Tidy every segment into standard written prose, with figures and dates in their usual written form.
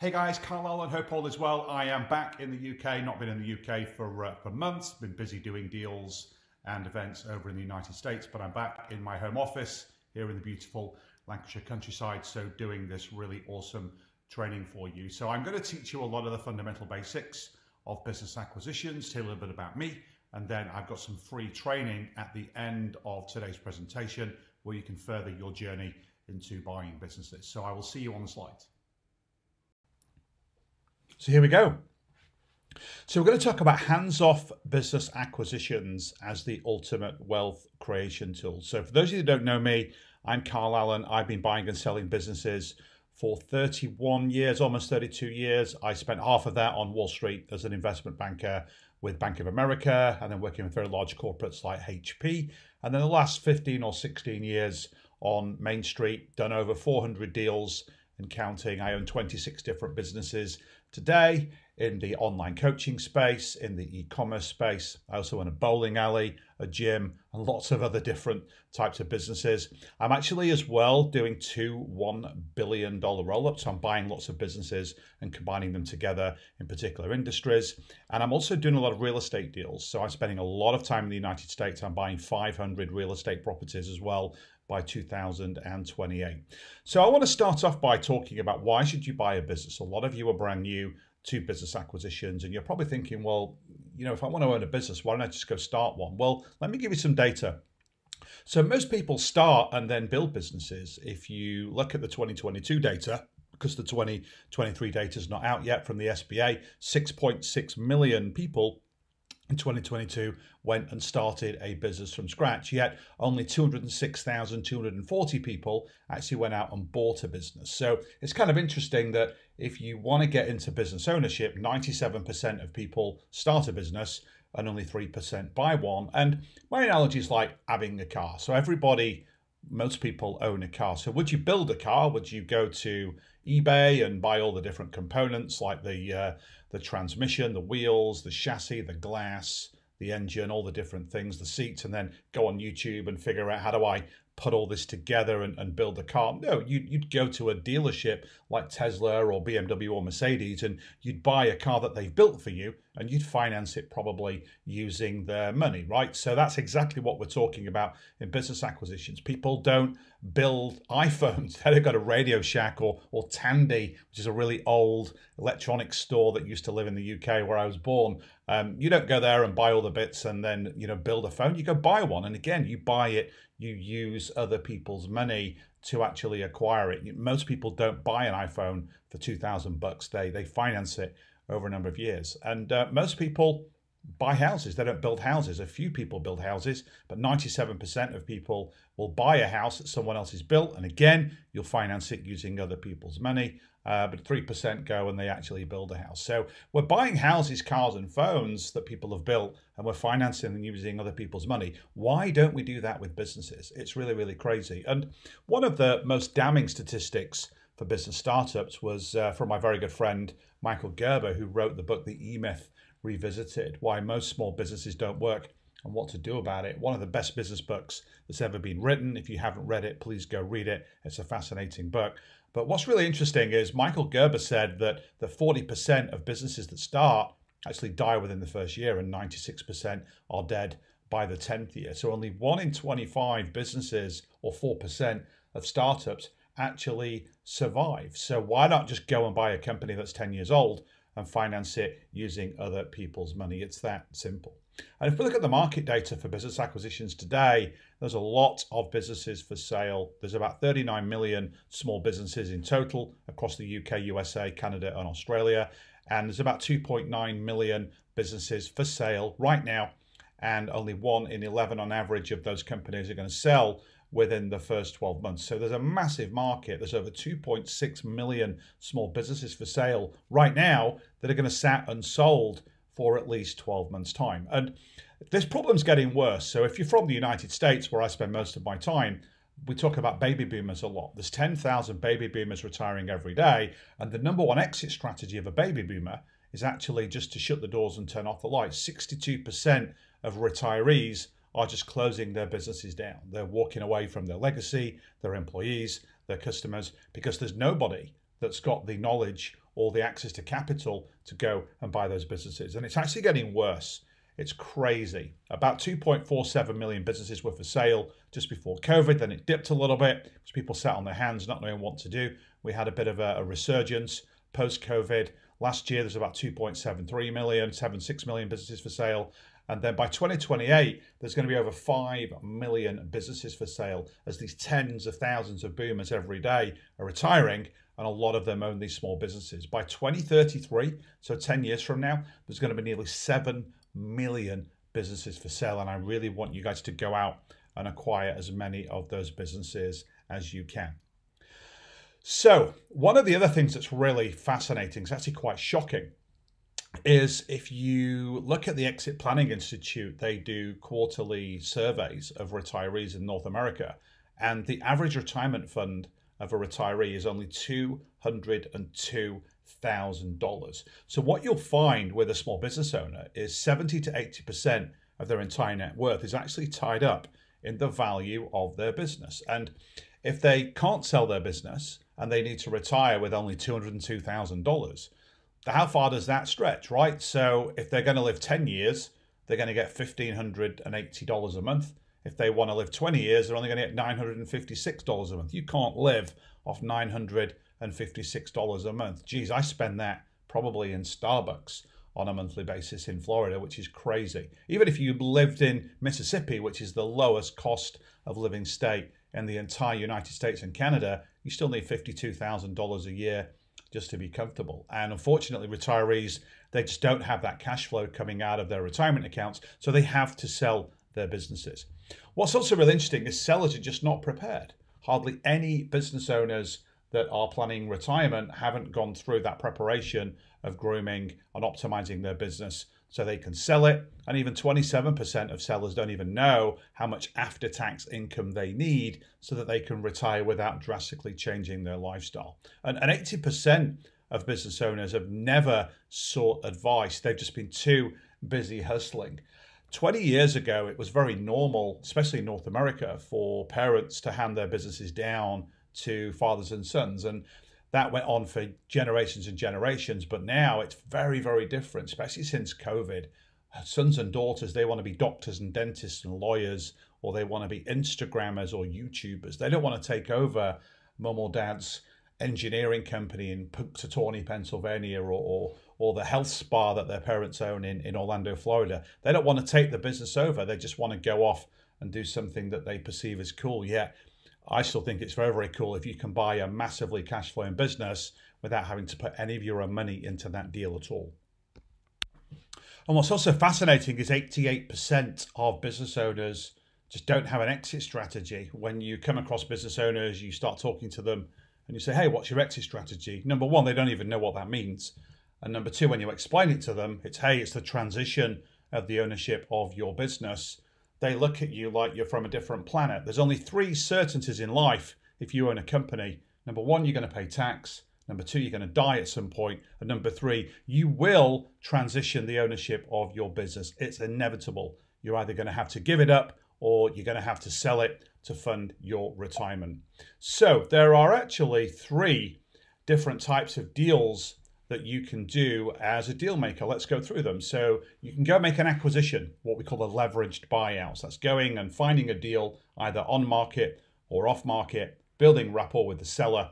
Hey guys, Carl Allen, hope all is well. I am back in the UK, not been in the UK for months, been busy doing deals and events over in the United States, but I'm back in my home office here in the beautiful Lancashire countryside, so doing this really awesome training for you. So I'm going to teach you a lot of the fundamental basics of business acquisitions, tell you a little bit about me, and then I've got some free training at the end of today's presentation where you can further your journey into buying businesses. So I will see you on the slides. So here we go. So we're going to talk about hands-off business acquisitions as the ultimate wealth creation tool. So for those of you that don't know me, I'm Carl Allen. I've been buying and selling businesses for 31 years, almost 32 years. I spent half of that on Wall Street as an investment banker with Bank of America, and then working with very large corporates like HP. And then the last 15 or 16 years on Main Street, done over 400 deals and counting. I own 26 different businesses today in the online coaching space, in the e-commerce space. I also own a bowling alley, a gym, and lots of other different types of businesses. I'm actually as well doing two $1 billion roll-ups. I'm buying lots of businesses and combining them together in particular industries. And I'm also doing a lot of real estate deals. So I'm spending a lot of time in the United States. I'm buying 500 real estate properties as well by 2028. So I want to start off by talking about why should you buy a business? A lot of you are brand new to business acquisitions, and you're probably thinking, well, you know, if I want to own a business, why don't I just go start one? Well, let me give you some data. So most people start and then build businesses. If you look at the 2022 data, because the 2023 data is not out yet from the SBA, 6.6 million people in 2022 went and started a business from scratch, yet only 206,240 people actually went out and bought a business. So it's kind of interesting that if you want to get into business ownership, 97% of people start a business and only 3% buy one. And my analogy is like having a car. So most people own a car. So would you build a car? Would you go to eBay and buy all the different components like the transmission, the wheels, the chassis, the glass, the engine, all the different things, the seats, and then go on YouTube and figure out how do I put all this together and build a car? No, you'd go to a dealership like Tesla or BMW or Mercedes, and you'd buy a car that they've built for you, and you'd finance it probably using their money, right? So that's exactly what we're talking about in business acquisitions. People don't build iPhones. They've got a Radio Shack or Tandy, which is a really old electronics store that used to live in the UK where I was born. You don't go there and buy all the bits and then, you know, build a phone. You go buy one, and again, you buy it. You use other people's money to actually acquire it. Most people don't buy an iPhone for $2,000. They finance it over a number of years. And most people buy houses. They don't build houses. A few people build houses, but 97% of people will buy a house that someone else has built. And again, you'll finance it using other people's money. But 3% go and they actually build a house. So we're buying houses, cars, and phones that people have built, and we're financing them using other people's money. Why don't we do that with businesses? It's really, really crazy. And one of the most damning statistics for business startups was from my very good friend, Michael Gerber, who wrote the book, The E-Myth Revisited, Why Most Small Businesses Don't Work and What to Do About It. One of the best business books that's ever been written. If you haven't read it, please go read it. It's a fascinating book. But what's really interesting is Michael Gerber said that the 40% of businesses that start actually die within the first year, and 96% are dead by the 10th year. So only 1 in 25 businesses, or 4% of startups, actually survive. So why not just go and buy a company that's 10 years old and finance it using other people's money? It's that simple. And if we look at the market data for business acquisitions today, there's a lot of businesses for sale. There's about 39 million small businesses in total across the UK, USA, Canada, and Australia. And there's about 2.9 million businesses for sale right now. And only 1 in 11 on average of those companies are going to sell within the first 12 months. So there's a massive market. There's over 2.6 million small businesses for sale right now that are going to sat unsold for at least 12 months' time. And this problem's getting worse. So if you're from the United States, where I spend most of my time, we talk about baby boomers a lot. There's 10,000 baby boomers retiring every day. And the number one exit strategy of a baby boomer is actually just to shut the doors and turn off the lights. 62% of retirees are just closing their businesses down. They're walking away from their legacy, their employees, their customers, because there's nobody that's got the knowledge or the access to capital to go and buy those businesses. And it's actually getting worse. It's crazy. About 2.47 million businesses were for sale just before COVID. Then it dipped a little bit because people sat on their hands not knowing what to do. We had a bit of a resurgence post-COVID. Last year, there's about 2.73 million, 76 million businesses for sale. And then by 2028, there's going to be over 5 million businesses for sale as these tens of thousands of boomers every day are retiring, and a lot of them own these small businesses. By 2033, so 10 years from now, there's going to be nearly 7 million businesses for sale. And I really want you guys to go out and acquire as many of those businesses as you can. So one of the other things that's really fascinating, it's actually quite shocking, is if you look at the Exit Planning Institute, they do quarterly surveys of retirees in North America, and the average retirement fund of a retiree is only $202,000. So what you'll find with a small business owner is 70 to 80% of their entire net worth is actually tied up in the value of their business. And if they can't sell their business and they need to retire with only $202,000, how far does that stretch, right? So if they're going to live 10 years, they're going to get $1,580 a month. If they want to live 20 years, they're only going to get $956 a month. You can't live off $956 a month. Geez, I spend that probably in Starbucks on a monthly basis in Florida, which is crazy. Even if you lived in Mississippi, which is the lowest cost of living state in the entire United States and Canada, you still need $52,000 a year just to be comfortable. And unfortunately, retirees, they just don't have that cash flow coming out of their retirement accounts, so they have to sell their businesses. What's also really interesting is sellers are just not prepared. Hardly any business owners that are planning retirement haven't gone through that preparation of grooming and optimizing their business so they can sell it. And even 27% of sellers don't even know how much after-tax income they need so that they can retire without drastically changing their lifestyle. And 80% of business owners have never sought advice. They've just been too busy hustling. 20 years ago, it was very normal, especially in North America, for parents to hand their businesses down to fathers and sons. And that went on for generations and generations. But now it's very, very different, especially since COVID. Sons and daughters, they want to be doctors and dentists and lawyers, or they want to be Instagrammers or YouTubers. They don't want to take over mum or dad's engineering company in Punxsutawney, Pennsylvania, or the health spa that their parents own in Orlando, Florida. They don't want to take the business over. They just want to go off and do something that they perceive as cool. Yet, I still think it's very, very cool if you can buy a massively cash flowing business without having to put any of your own money into that deal at all. And what's also fascinating is 88% of business owners just don't have an exit strategy. When you come across business owners, you start talking to them and you say, hey, what's your exit strategy? Number one, they don't even know what that means. And number two, when you explain it to them, it's, hey, it's the transition of the ownership of your business. They look at you like you're from a different planet. There's only 3 certainties in life if you own a company. Number one, you're going to pay tax. Number two, you're going to die at some point. And number three, you will transition the ownership of your business. It's inevitable. You're either going to have to give it up or you're going to have to sell it to fund your retirement. So there are actually 3 different types of deals that you can do as a deal maker. Let's go through them. So you can go make an acquisition, what we call a leveraged buyout. So that's going and finding a deal either on market or off market, building rapport with the seller,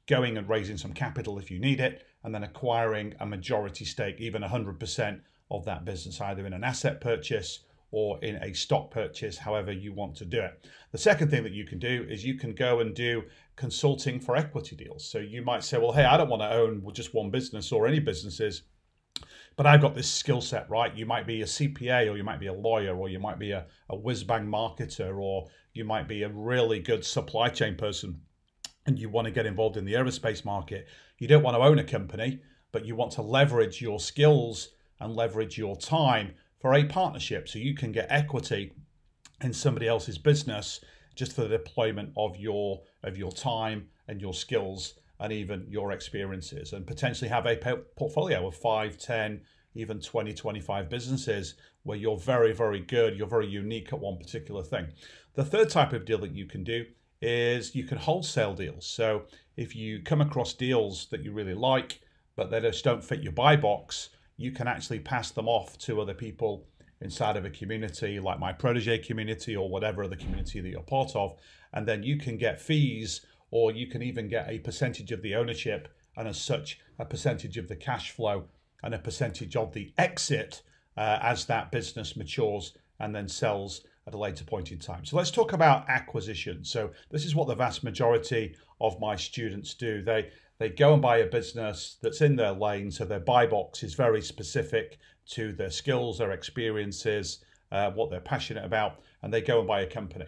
going and raising some capital if you need it, and then acquiring a majority stake, even 100% of that business, either in an asset purchase or in a stock purchase, however you want to do it. The second thing that you can do is you can go and do consulting for equity deals. So you might say, well, hey, I don't want to own just one business or any businesses, but I've got this skill set, right? You might be a CPA, or you might be a lawyer, or you might be a whiz-bang marketer, or you might be a really good supply chain person, and you want to get involved in the aerospace market. You don't want to own a company, but you want to leverage your skills and leverage your time for a partnership, so you can get equity in somebody else's business just for the deployment of your time and your skills and even your experiences, and potentially have a portfolio of 5, 10, even 20, 25 businesses where you're very, very good, you're very unique at one particular thing. The third type of deal that you can do is you can wholesale deals. So if you come across deals that you really like, but they just don't fit your buy box, you can actually pass them off to other people inside of a community like my protege community or whatever other community that you're part of. And then you can get fees, or you can even get a percentage of the ownership, and as such, a percentage of the cash flow and a percentage of the exit as that business matures and then sells at a later point in time. So let's talk about acquisition. So this is what the vast majority of my students do. They go and buy a business that's in their lane. So their buy box is very specific to their skills, their experiences, what they're passionate about, and they go and buy a company.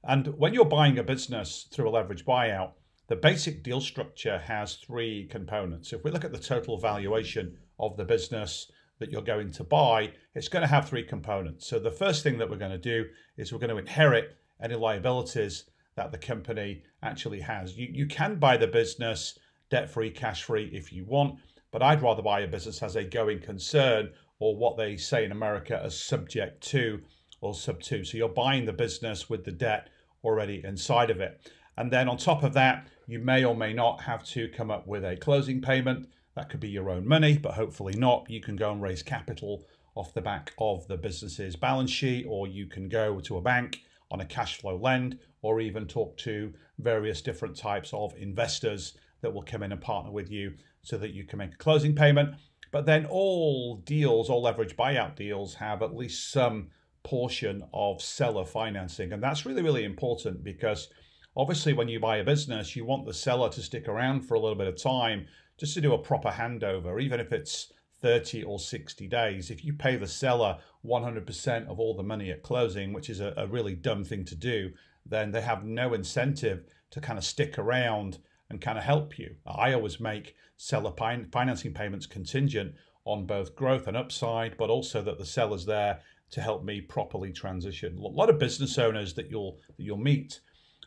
And when you're buying a business through a leverage buyout, the basic deal structure has three components. If we look at the total valuation of the business that you're going to buy, it's going to have three components. So the first thing that we're going to do is we're going to inherit any liabilities that the company actually has. You can buy the business debt-free, cash-free if you want, but I'd rather buy a business as a going concern, or what they say in America as subject to or sub to. So you're buying the business with the debt already inside of it. And then on top of that, you may or may not have to come up with a closing payment. That could be your own money, but hopefully not. You can go and raise capital off the back of the business's balance sheet, or you can go to a bank on a cash flow lend, or even talk to various different types of investors that will come in and partner with you so that you can make a closing payment. But then all deals, all leverage buyout deals, have at least some portion of seller financing. And that's really, really important, because obviously when you buy a business, you want the seller to stick around for a little bit of time just to do a proper handover, even if it's 30 or 60 days. If you pay the seller 100% of all the money at closing, which is a really dumb thing to do, then they have no incentive to kind of stick around and kind of help you. I always make seller financing payments contingent on both growth and upside, but also that the seller's there to help me properly transition. A lot of business owners that you'll meet,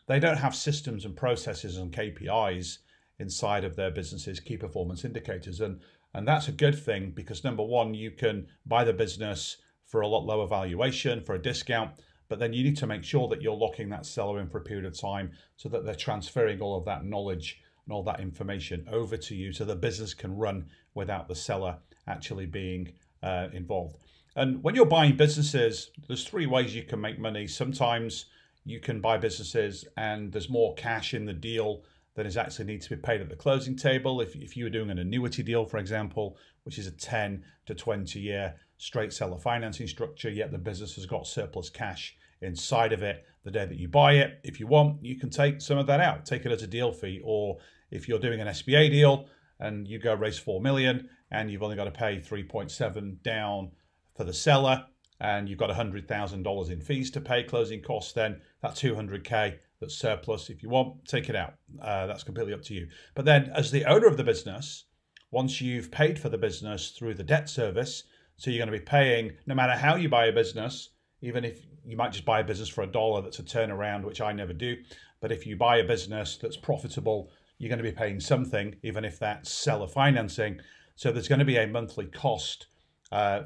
they don't have systems and processes and KPIs inside of their businesses, key performance indicators. And that's a good thing, because number one, you can buy the business for a lot lower valuation, for a discount, but then you need to make sure that you're locking that seller in for a period of time so that they're transferring all of that knowledge and all that information over to you, so the business can run without the seller actually being involved. And when you're buying businesses, there's three ways you can make money. Sometimes you can buy businesses and there's more cash in the deal than is actually needs to be paid at the closing table. If you were doing an annuity deal, for example, which is a 10 to 20 year straight seller financing structure, yet the business has got surplus cash inside of it the day that you buy it, if you want, you can take some of that out, take it as a deal fee. Or if you're doing an SBA deal and you go raise 4 million and you've only got to pay 3.7 down for the seller, and you've got $100,000 in fees to pay, closing costs, then that 200K that's surplus. If you want, take it out. That's completely up to you. But then as the owner of the business, once you've paid for the business through the debt service, so you're going to be paying, no matter how you buy a business, even if you might just buy a business for $1, that's a turnaround, which I never do. But if you buy a business that's profitable, you're going to be paying something, even if that's seller financing. So there's going to be a monthly cost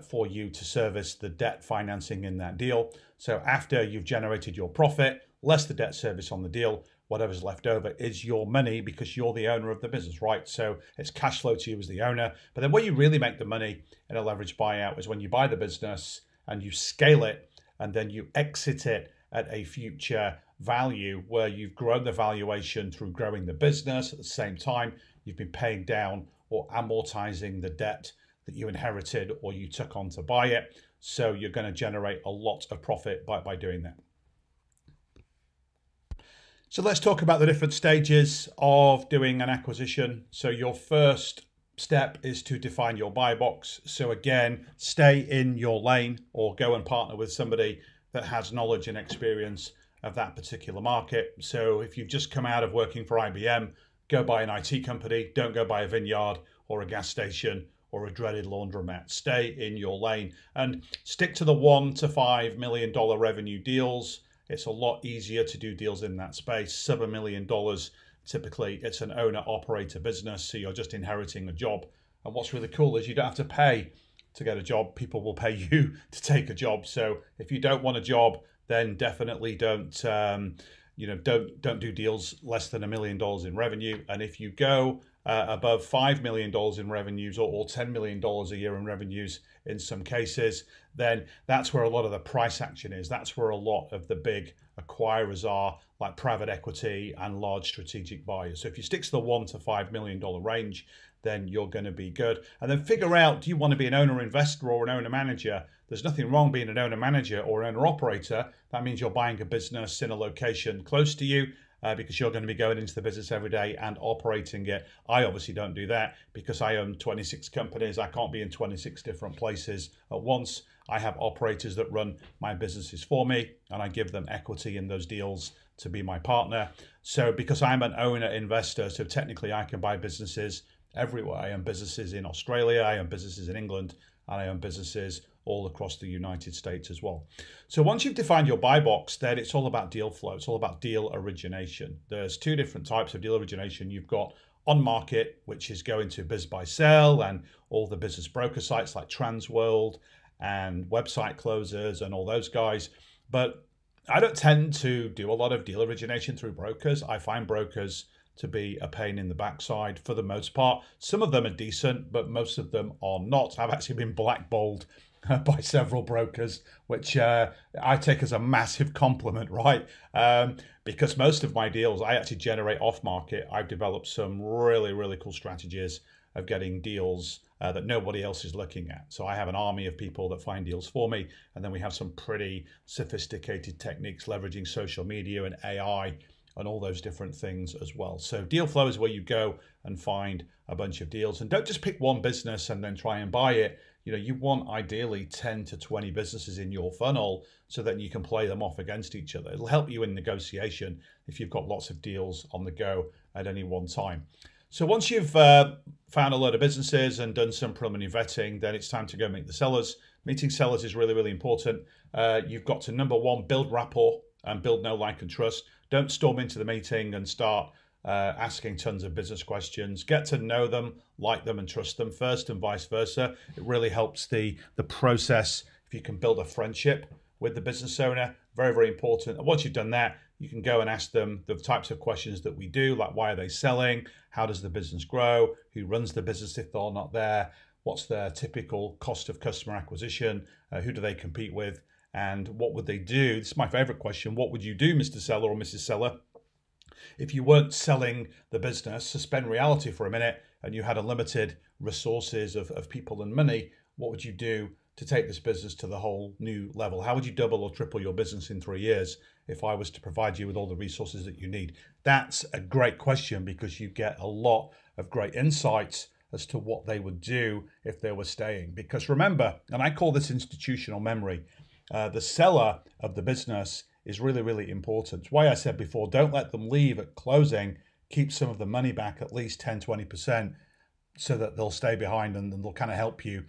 for you to service the debt financing in that deal. So after you've generated your profit, less the debt service on the deal, whatever's left over is your money, because you're the owner of the business, right? So it's cash flow to you as the owner. But then where you really make the money in a leverage buyout is when you buy the business and you scale it, and then you exit it at a future value where you've grown the valuation through growing the business. At the same time, you've been paying down or amortizing the debt that you inherited or you took on to buy it. So you're going to generate a lot of profit by doing that. So let's talk about the different stages of doing an acquisition. So your first step is to define your buy box. So again, stay in your lane or go and partner with somebody that has knowledge and experience of that particular market. So if you've just come out of working for IBM, go buy an IT company. Don't go buy a vineyard or a gas station or a dreaded laundromat. Stay in your lane and stick to the $1 to $5 million revenue deals. It's a lot easier to do deals in that space. Sub $1 million, typically it's an owner-operator business, so you're just inheriting a job. And what's really cool is you don't have to pay to get a job. People will pay you to take a job. So if you don't want a job, then definitely don't do deals less than $1 million in revenue. And if you go above $5 million in revenues or $10 million a year in revenues in some cases, then that's where a lot of the price action is. That's where a lot of the big acquirers are, like private equity and large strategic buyers. So if you stick to the $1 to $5 million range, then you're going to be good. And then figure out, do you want to be an owner investor or an owner manager? There's nothing wrong being an owner manager or an owner operator. That means you're buying a business in a location close to you, because you're going to be going into the business every day and operating it. I obviously don't do that because I own 26 companies. I can't be in 26 different places at once. I have operators that run my businesses for me, and I give them equity in those deals to be my partner. So because I'm an owner investor, so technically I can buy businesses everywhere. I own businesses in Australia, I own businesses in England, and I own businesses all across the United States as well. So once you've defined your buy box, then it's all about deal flow. It's all about deal origination. There's two different types of deal origination. You've got on market, which is going to BizBuySell and all the business broker sites like Transworld and website closers and all those guys. But I don't tend to do a lot of deal origination through brokers. I find brokers to be a pain in the backside for the most part. Some of them are decent, but most of them are not. I've actually been blackballed by several brokers, which I take as a massive compliment, right? Because most of my deals I actually generate off market. I've developed some really, really cool strategies of getting deals that nobody else is looking at. So I have an army of people that find deals for me. And then we have some pretty sophisticated techniques leveraging social media and AI and all those different things as well. So deal flow is where you go and find a bunch of deals. And don't just pick one business and then try and buy it. You know, you want ideally 10 to 20 businesses in your funnel so that you can play them off against each other. It'll help you in negotiation if you've got lots of deals on the go at any one time. So once you've found a load of businesses and done some preliminary vetting, then it's time to go meet the sellers. Meeting sellers is really, really important. You've got to, number one, build rapport and build know, like, and trust. Don't storm into the meeting and start asking tons of business questions. Get to know them, like them, and trust them first, and vice versa. It really helps the process if you can build a friendship with the business owner. Very, very important. And once you've done that, you can go and ask them the types of questions that we do, like why are they selling? How does the business grow? Who runs the business if they're not there? What's their typical cost of customer acquisition? Who do they compete with? And what would they do? This is my favorite question. What would you do, Mr. Seller or Mrs. Seller, if you weren't selling the business? Suspend reality for a minute and you had unlimited resources of people and money. What would you do to take this business to the whole new level? How would you double or triple your business in 3 years if I was to provide you with all the resources that you need? That's a great question because you get a lot of great insights as to what they would do if they were staying. Because remember, and I call this institutional memory, the seller of the business is really, really important. It's why I said before, don't let them leave at closing. Keep some of the money back, at least 10, 20%, so that they'll stay behind and they'll kind of help you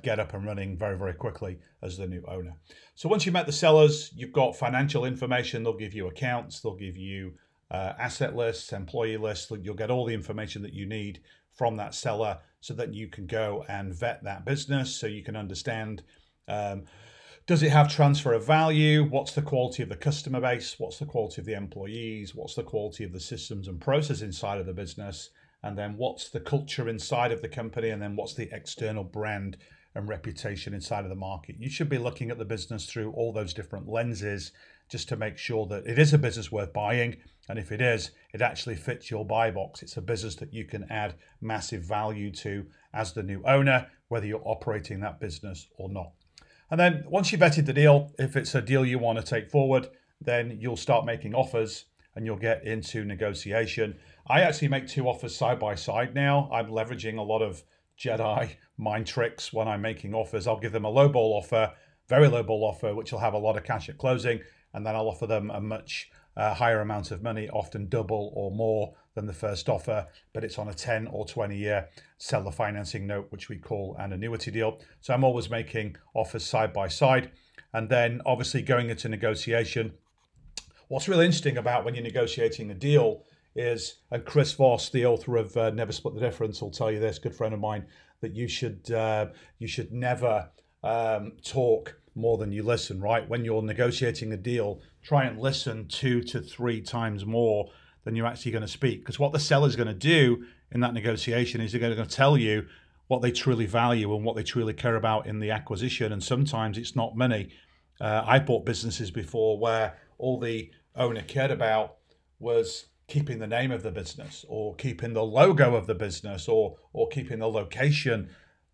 get up and running very, very quickly as the new owner. So once you've met the sellers, you've got financial information. They'll give you accounts. They'll give you asset lists, employee lists. You'll get all the information that you need from that seller so that you can go and vet that business so you can understand, does it have transfer of value? What's the quality of the customer base? What's the quality of the employees? What's the quality of the systems and process inside of the business? And then what's the culture inside of the company? And then what's the external brand and reputation inside of the market? You should be looking at the business through all those different lenses just to make sure that it is a business worth buying. And if it is, it actually fits your buy box. It's a business that you can add massive value to as the new owner, whether you're operating that business or not. And then once you've vetted the deal, if it's a deal you want to take forward, then you'll start making offers and you'll get into negotiation. I actually make 2 offers side by side now. I'm leveraging a lot of Jedi mind tricks when I'm making offers. I'll give them a lowball offer, very lowball offer, which will have a lot of cash at closing. And then I'll offer them a much higher amount of money, often double or more than the first offer, but it's on a 10 or 20 year seller financing note, which we call an annuity deal. So I'm always making offers side by side. And then obviously going into negotiation. What's really interesting about when you're negotiating a deal is, and Chris Voss, the author of Never Split the Difference, will tell you this, good friend of mine, that you should never talk more than you listen, right? When you're negotiating a deal, try and listen 2 to 3 times more than you're actually going to speak. Because what the seller's going to do in that negotiation is they're going to tell you what they truly value and what they truly care about in the acquisition. And sometimes it's not money. I bought businesses before where all the owner cared about was keeping the name of the business, or keeping the logo of the business, or keeping the location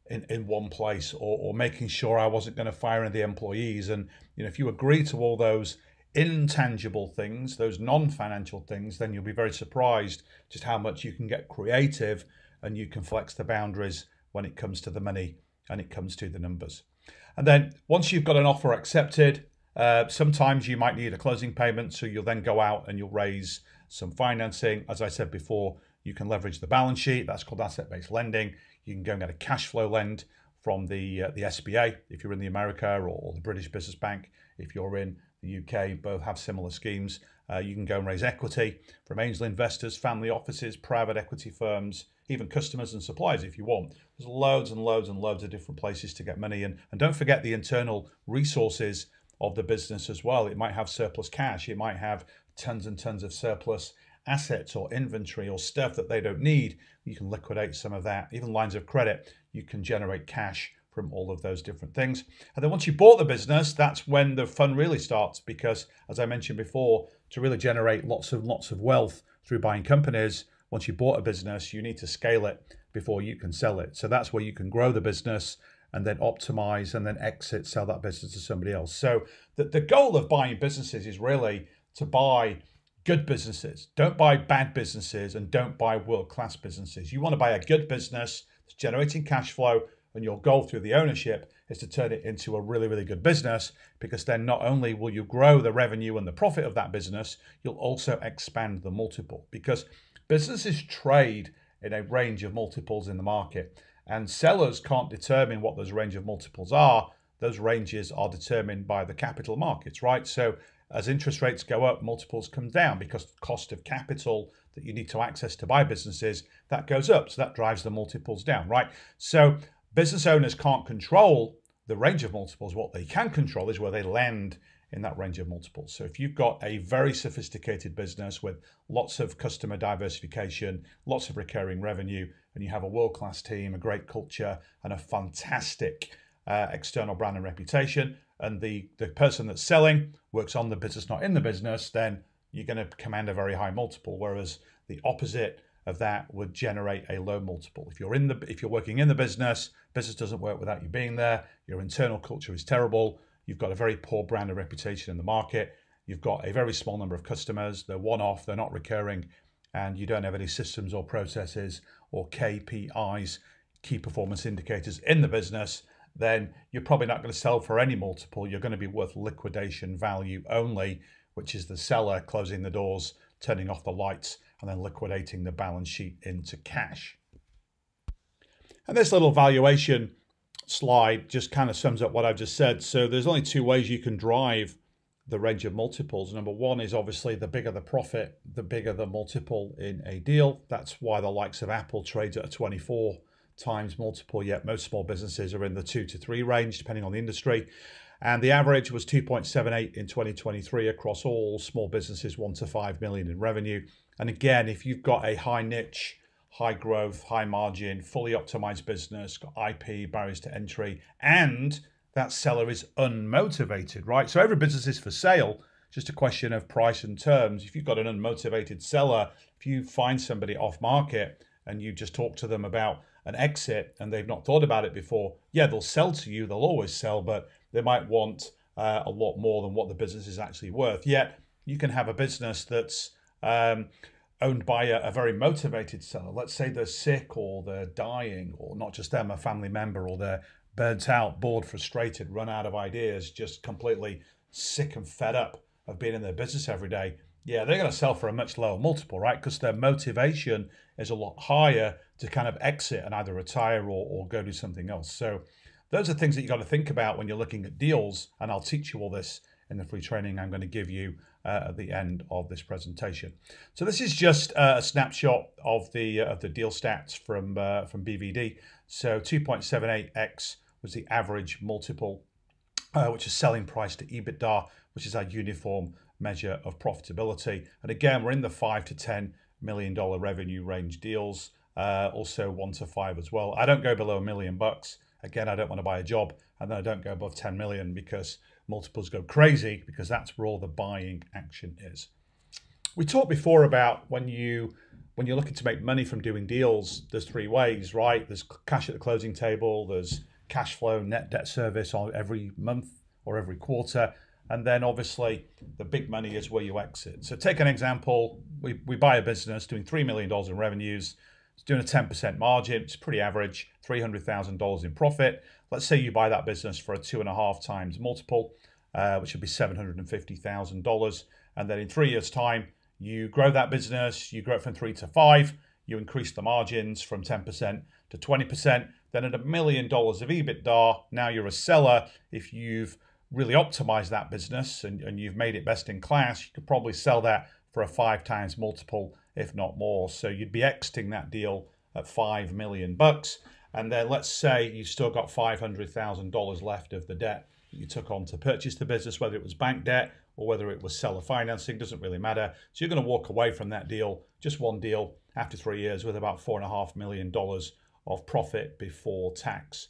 in one place, or making sure I wasn't going to fire any of the employees. And if you agree to all those intangible things, those non-financial things, then you'll be very surprised just how much you can get creative and you can flex the boundaries when it comes to the money and it comes to the numbers. And then once you've got an offer accepted, sometimes you might need a closing payment, so you'll then go out and you'll raise some financing. As I said before, you can leverage the balance sheet. That's called asset-based lending. You can go and get a cash flow lend from the SBA if you're in the America, or the British Business Bank if you're in the UK. Both have similar schemes. You can go and raise equity from angel investors, family offices, private equity firms, even customers and suppliers if you want. There's loads and loads and loads of different places to get money. And don't forget the internal resources of the business as well. It might have surplus cash. It might have tons and tons of surplus assets or inventory or stuff that they don't need. You can liquidate some of that. Even lines of credit, you can generate cash from all of those different things. And then once you bought the business, that's when the fun really starts, because as I mentioned before, to really generate lots of wealth through buying companies, once you bought a business, you need to scale it before you can sell it. So that's where you can grow the business and then optimize and then exit, sell that business to somebody else. So the goal of buying businesses is really to buy good businesses. Don't buy bad businesses, and don't buy world-class businesses. You want to buy a good business that's generating cash flow, and your goal through the ownership is to turn it into a really, really good business, because then not only will you grow the revenue and the profit of that business, you'll also expand the multiple, because businesses trade in a range of multiples in the market, and sellers can't determine what those range of multiples are. Those ranges are determined by the capital markets, right? So as interest rates go up, multiples come down, because the cost of capital that you need to access to buy businesses, that goes up. So that drives the multiples down, right? So business owners can't control the range of multiples. What they can control is where they land in that range of multiples. So if you've got a very sophisticated business with lots of customer diversification, lots of recurring revenue, and you have a world-class team, a great culture, and a fantastic external brand and reputation, and the person that's selling works on the business, not in the business, then you're going to command a very high multiple. Whereas the opposite of that would generate a low multiple. If you're working in the business doesn't work without you being there. Your internal culture is terrible. You've got a very poor brand and reputation in the market. You've got a very small number of customers. They're one-off. They're not recurring, and you don't have any systems or processes or KPIs, key performance indicators, in the business. Then you're probably not going to sell for any multiple. You're going to be worth liquidation value only, which is the seller closing the doors, turning off the lights, and then liquidating the balance sheet into cash. And this little valuation slide just kind of sums up what I've just said. So there's only two ways you can drive the range of multiples. Number one is obviously the bigger the profit, the bigger the multiple in a deal. That's why the likes of Apple trades at a 24 times multiple, yet most small businesses are in the 2 to 3 range, depending on the industry. And the average was 2.78 in 2023 across all small businesses, 1 to 5 million in revenue. And again, if you've got a high niche, high growth, high margin, fully optimized business, got IP, barriers to entry, and that seller is unmotivated, right? So every business is for sale, just a question of price and terms. If you've got an unmotivated seller, if you find somebody off market and you just talk to them about an exit and they've not thought about it before, yeah, they'll sell to you, they'll always sell, but they might want a lot more than what the business is actually worth. Yet you can have a business that's owned by a very motivated seller. Let's say they're sick, or they're dying, or not just them, a family member, or they're burnt out, bored, frustrated, run out of ideas, just completely sick and fed up of being in their business every day. Yeah, they're going to sell for a much lower multiple, right? Because their motivation is a lot higher to kind of exit and either retire or go do something else. So those are things that you got to think about when you're looking at deals. And I'll teach you all this in the free training I'm going to give you at the end of this presentation. So this is just a snapshot of the deal stats from BVD. So 2.78x was the average multiple, which is selling price to EBITDA, which is our uniform measure of profitability. And again, we're in the $5 to $10 million revenue range deals. Also 1 to 5 as well. I don't go below $1 million. Again, I don't want to buy a job, and then I don't go above 10 million because multiples go crazy, because that's where all the buying action is. We talked before about when you're looking to make money from doing deals, there's 3 ways, right? There's cash at the closing table, there's cash flow, net debt service on every month or every quarter, and then obviously the big money is where you exit. So take an example, we buy a business doing $3 million in revenues, it's doing a 10% margin, it's pretty average, $300,000 in profit. Let's say you buy that business for a 2.5 times multiple, which would be $750,000. And then in 3 years' time, you grow that business, you grow it from 3 to 5, you increase the margins from 10% to 20%. Then at $1 million of EBITDA, now you're a seller. If you've really optimized that business and you've made it best in class, you could probably sell that for a 5 times multiple, if not more. So you'd be exiting that deal at $5 million. And then let's say you've still got $500,000 left of the debt that you took on to purchase the business, whether it was bank debt or whether it was seller financing, doesn't really matter. So you're going to walk away from that deal, just one deal, after 3 years with about $4.5 million of profit before tax.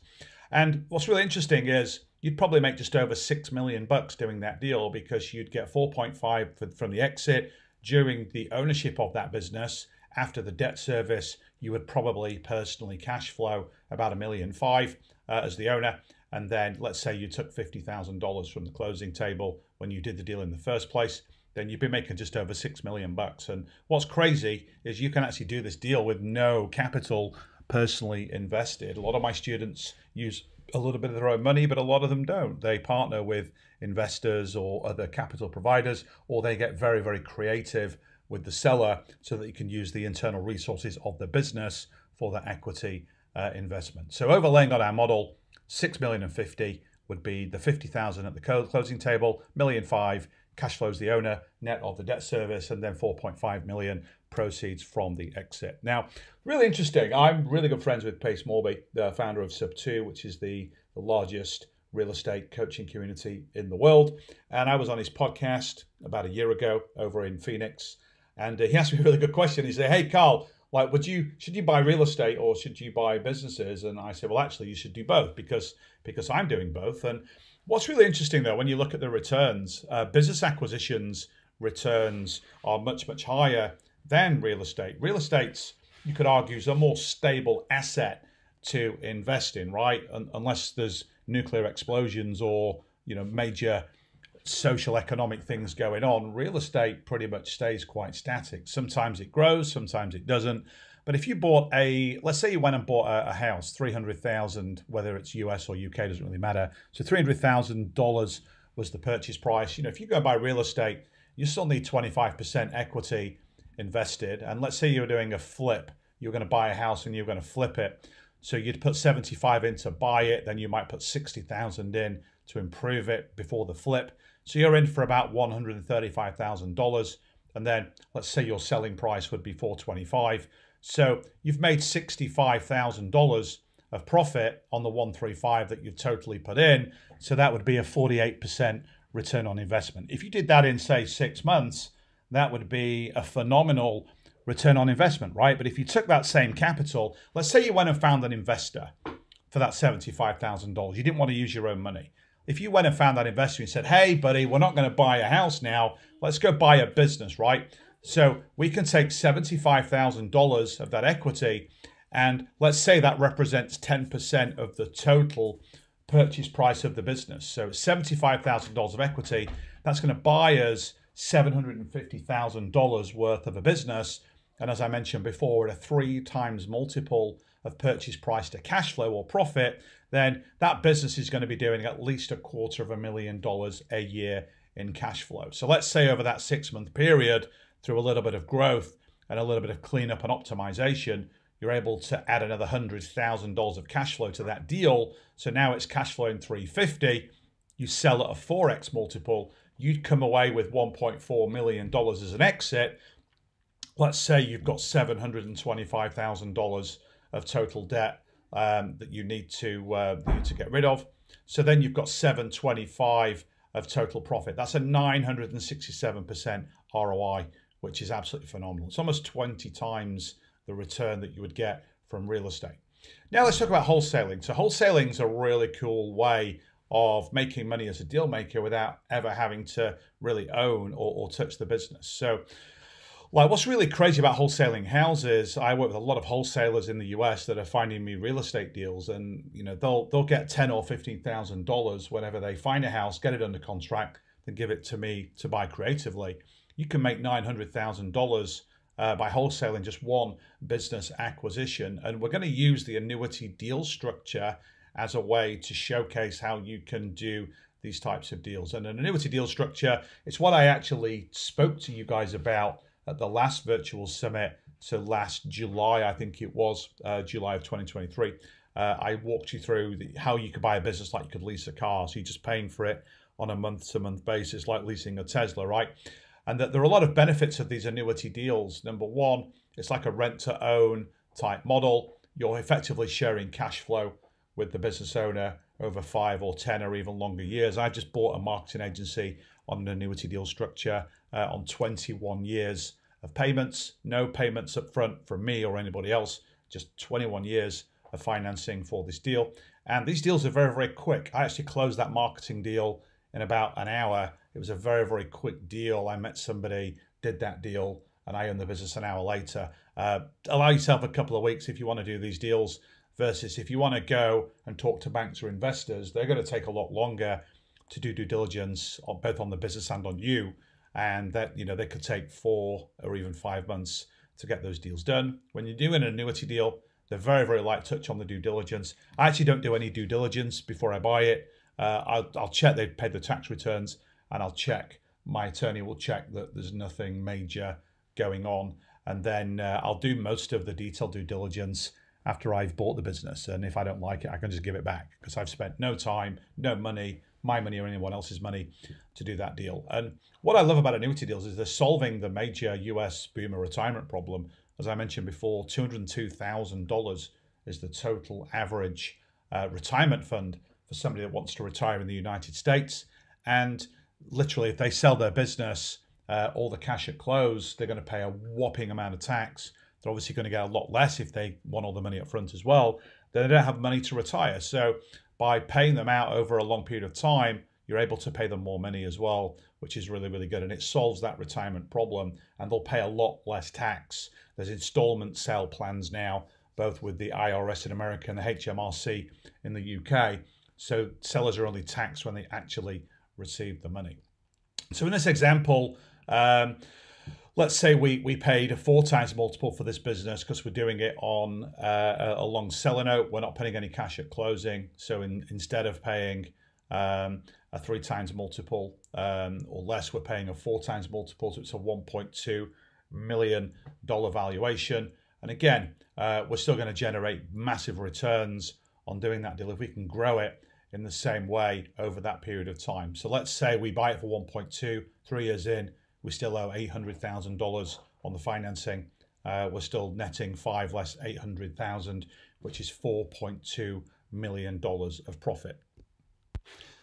And what's really interesting is you'd probably make just over $6 million doing that deal, because you'd get 4.5 from the exit. During the ownership of that business, after the debt service, you would probably personally cash flow about $1.5 million as the owner. And then let's say you took $50,000 from the closing table when you did the deal in the first place, then you'd be making just over $6 million. And what's crazy is you can actually do this deal with no capital personally invested. A lot of my students use a little bit of their own money, but a lot of them don't. They partner with investors or other capital providers, or they get very, very creative with the seller so that you can use the internal resources of the business for that equity investment. So overlaying on our model, 6 million and 50 would be the 50,000 at the closing table, $1.5 million cash flows the owner, net of the debt service, and then 4.5 million proceeds from the exit. Now, really interesting. I'm really good friends with Pace Morby, the founder of Sub2, which is the largest real estate coaching community in the world. And I was on his podcast about a year ago over in Phoenix, and he asked me a really good question. He said, "Hey, Carl, like, should you buy real estate or should you buy businesses?" And I said, "Well, actually, you should do both because I'm doing both." And what's really interesting, though, when you look at the returns, business acquisitions returns are much, much higher than real estate. Real estate's, you could argue, is a more stable asset to invest in, right? Unless there's nuclear explosions or, major social economic things going on, real estate pretty much stays quite static. Sometimes it grows, sometimes it doesn't. But if you bought let's say you went and bought a house, 300,000, whether it's US or UK, doesn't really matter. So $300,000 was the purchase price. If you go buy real estate, you still need 25% equity invested. And let's say you were doing a flip, you're going to buy a house and you're going to flip it. So you'd put 75 in to buy it, then you might put 60,000 in to improve it before the flip. So you're in for about $135,000. And then let's say your selling price would be $425,000. So you've made $65,000 of profit on the 135 that you've totally put in. So that would be a 48% return on investment. If you did that in, say, 6 months, that would be a phenomenal return on investment, right? But if you took that same capital, let's say you went and found an investor for that $75,000. You didn't want to use your own money. If you went and found that investor and said, "Hey, buddy, we're not going to buy a house now. Let's go buy a business," right? So we can take $75,000 of that equity, and let's say that represents 10% of the total purchase price of the business. So $75,000 of equity, that's going to buy us $750,000 worth of a business. And as I mentioned before, at a 3 times multiple of purchase price to cash flow or profit, then that business is going to be doing at least $250,000 a year in cash flow. So let's say over that 6-month period, through a little bit of growth and a little bit of cleanup and optimization, you're able to add another $100,000 of cash flow to that deal. So now it's cash flowing $350,000. You sell at a 4x multiple. You'd come away with $1.4 million as an exit. Let's say you've got $725,000 of total debt that you need to get rid of. So then you've got $725,000 of total profit. That's a 967% ROI, which is absolutely phenomenal. It's almost 20 times the return that you would get from real estate. Now let's talk about wholesaling. So wholesaling is a really cool way of making money as a deal maker without ever having to really own or touch the business. So like, what's really crazy about wholesaling houses, I work with a lot of wholesalers in the US that are finding me real estate deals, and they'll get $10,000 or $15,000 whenever they find a house, get it under contract, then give it to me to buy creatively. You can make $900,000 by wholesaling just one business acquisition, and we're going to use the annuity deal structure as a way to showcase how you can do these types of deals. And an annuity deal structure, it's what I actually spoke to you guys about at the last virtual summit. So last July, I think it was, July of 2023. I walked you through how you could buy a business like you could lease a car. So you're just paying for it on a month-to-month basis, like leasing a Tesla, right? And that there are a lot of benefits of these annuity deals. Number one, it's like a rent-to-own type model. You're effectively sharing cash flow with the business owner over 5 or 10 or even longer years. I just bought a marketing agency on an annuity deal structure on 21 years of payments, no payments up front from me or anybody else, just 21 years of financing for this deal. And these deals are very, very quick. I actually closed that marketing deal in about an hour. It was a very, very quick deal. I met somebody, did that deal, and I owned the business an hour later. Allow yourself a couple of weeks if you want to do these deals, versus if you want to go and talk to banks or investors, they're going to take a lot longer to do due diligence both on the business and on you. And that, they could take 4 or even 5 months to get those deals done. When you do an annuity deal, they're very, very light touch on the due diligence. I actually don't do any due diligence before I buy it. I'll check they've paid the tax returns, and I'll check, my attorney will check that there's nothing major going on. And then I'll do most of the detailed due diligence after I've bought the business. And if I don't like it, I can just give it back, because I've spent no time, no money, my money or anyone else's money to do that deal. And what I love about annuity deals is they're solving the major US boomer retirement problem. As I mentioned before, $202,000 is the total average retirement fund for somebody that wants to retire in the United States. And literally, if they sell their business, all the cash at close, they're going to pay a whopping amount of tax. They're obviously going to get a lot less if they want all the money up front as well. Then they don't have money to retire. So by paying them out over a long period of time, you're able to pay them more money as well, which is really, really good. And it solves that retirement problem, and they'll pay a lot less tax. There's installment sale plans now, both with the IRS in America and the HMRC in the UK. So sellers are only taxed when they actually receive the money. So in this example, let's say we paid a 4 times multiple for this business because we're doing it on a long seller note. We're not paying any cash at closing. So instead of paying a 3 times multiple or less, we're paying a 4 times multiple. So it's a $1.2 million valuation. And again, we're still going to generate massive returns on doing that deal if we can grow it in the same way over that period of time. So let's say we buy it for 1.2, 3 years in, we still owe $800,000 on the financing. We're still netting 5 less 800,000, which is $4.2 million of profit.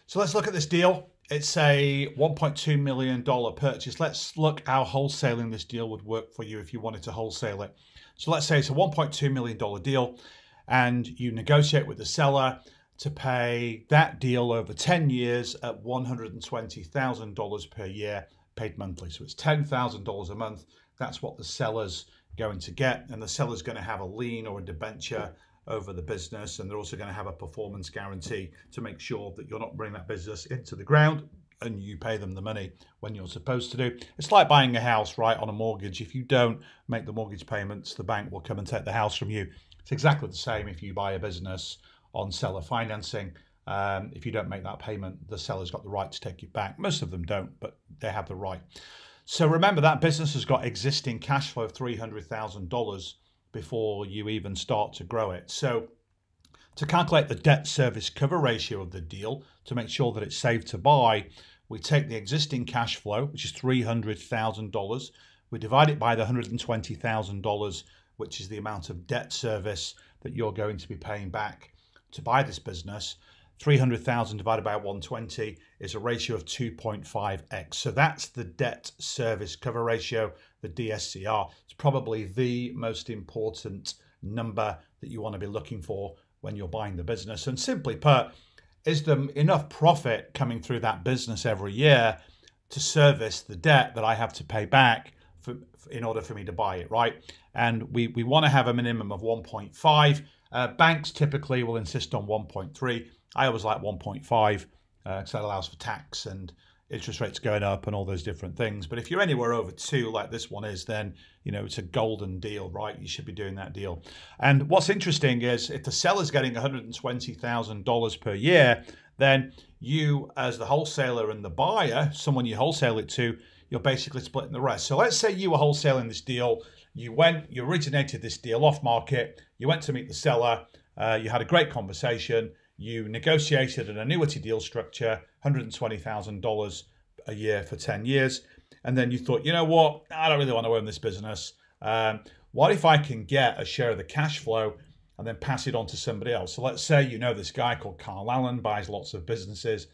So let's look at this deal. It's a $1.2 million purchase. Let's look how wholesaling this deal would work for you if you wanted to wholesale it. So let's say it's a $1.2 million deal, and you negotiate with the seller to pay that deal over 10 years at $120,000 per year, paid monthly. So it's $10,000 a month. That's what the seller's going to get. And the seller's going to have a lien or a debenture over the business. And they're also going to have a performance guarantee to make sure that you're not bringing that business into the ground, and you pay them the money when you're supposed to do. It's like buying a house, right, on a mortgage. If you don't make the mortgage payments, the bank will come and take the house from you. It's exactly the same if you buy a business on seller financing. If you don't make that payment, the seller's got the right to take it back. Most of them don't, but they have the right. So remember, that business has got existing cash flow of $300,000 before you even start to grow it. So to calculate the debt service cover ratio of the deal, to make sure that it's safe to buy, we take the existing cash flow, which is $300,000. We divide it by the $120,000, which is the amount of debt service that you're going to be paying back to buy this business. 300,000 divided by 120 is a ratio of 2.5x. So that's the debt service cover ratio the DSCR. It's probably the most important number that you want to be looking for when you're buying the business. And simply put, is there enough profit coming through that business every year to service the debt that I have to pay back in order for me to buy it, right? And we want to have a minimum of 1.5. Banks typically will insist on 1.3. I always like 1.5 because that allows for tax and interest rates going up and all those different things. But if you're anywhere over 2 like this one is, then it's a golden deal, right? You should be doing that deal. And what's interesting is if the seller's getting $120,000 per year, then you as the wholesaler and the buyer, someone you wholesale it to, you're basically splitting the rest. So let's say you were wholesaling this deal, you originated this deal off market, you went to meet the seller, you had a great conversation, you negotiated an annuity deal structure, $120,000 a year for 10 years. And then you thought, you know what, I don't really want to own this business. What if I can get a share of the cash flow and then pass it on to somebody else? So let's say this guy called Carl Allen, buys lots of businesses.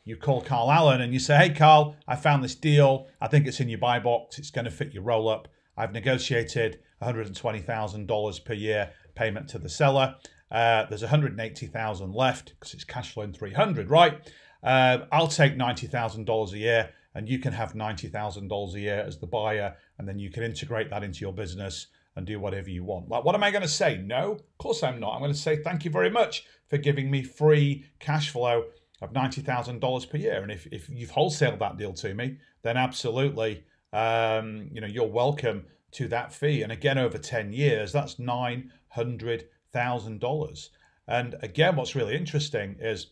You call Carl Allen and you say, hey, Carl, I found this deal. I think it's in your buy box. It's going to fit your roll up. I've negotiated $120,000 per year payment to the seller. There's $180,000 left because it's cash flowing $300, right? I'll take $90,000 a year and you can have $90,000 a year as the buyer, and then you can integrate that into your business and do whatever you want. Like, what am I going to say? No, of course I'm not. I'm going to say thank you very much for giving me free cash flow of $90,000 per year. And if you've wholesaled that deal to me, then absolutely, you're welcome to that fee. And again, over 10 years, that's $900,000. And again, what's really interesting is,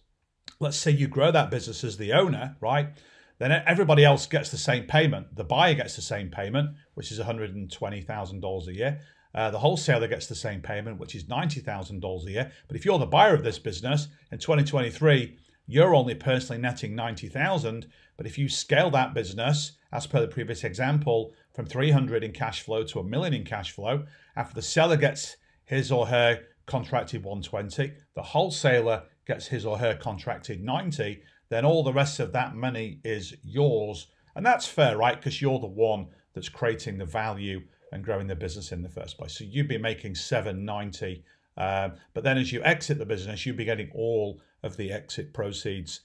let's say you grow that business as the owner, right? Then everybody else gets the same payment. The buyer gets the same payment, which is $120,000 a year. The wholesaler gets the same payment, which is $90,000 a year. But if you're the buyer of this business in 2023, you're only personally netting $90,000. But if you scale that business, as per the previous example, from $300 in cash flow to $1 million in cash flow, after the seller gets his or her contracted $120, the wholesaler gets his or her contracted $90, then all the rest of that money is yours. And that's fair, right? Because you're the one that's creating the value and growing the business in the first place. So you'd be making $790, but then as you exit the business, you'd be getting all of the exit proceeds,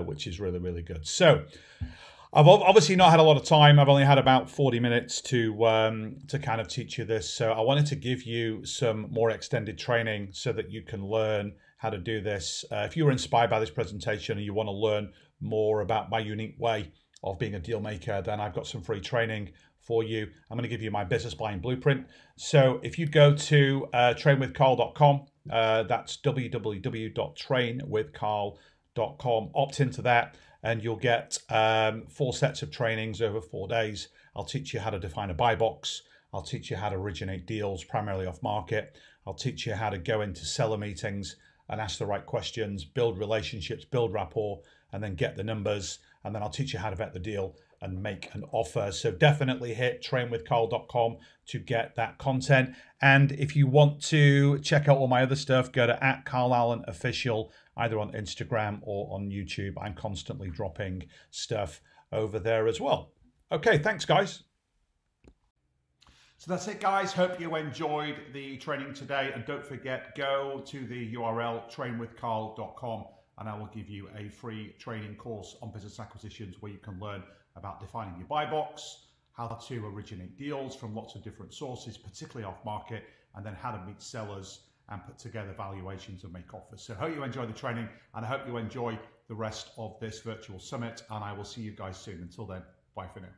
which is really, really good. So I've obviously not had a lot of time. I've only had about 40 minutes to kind of teach you this. So I wanted to give you some more extended training so that you can learn how to do this. If you were inspired by this presentation and you want to learn more about my unique way of being a deal maker, then I've got some free training for you. I'm going to give you my business buying blueprint. So if you go to trainwithcarl.com, that's www.trainwithcarl.com, opt into that, and you'll get 4 sets of trainings over 4 days. I'll teach you how to define a buy box. I'll teach you how to originate deals primarily off market. I'll teach you how to go into seller meetings and ask the right questions, build relationships, build rapport, and then get the numbers. And then I'll teach you how to vet the deal and make an offer. So definitely hit trainwithcarl.com to get that content. And if you want to check out all my other stuff, go to @CarlAllenOfficial, either on Instagram or on YouTube. I'm constantly dropping stuff over there as well. Okay, thanks guys. So that's it, guys. Hope you enjoyed the training today. And don't forget, go to the URL trainwithcarl.com and I will give you a free training course on business acquisitions where you can learn about defining your buy box, how to originate deals from lots of different sources, particularly off market, and then how to meet sellers and put together valuations and make offers. So I hope you enjoy the training and I hope you enjoy the rest of this virtual summit, and I will see you guys soon. Until then, bye for now.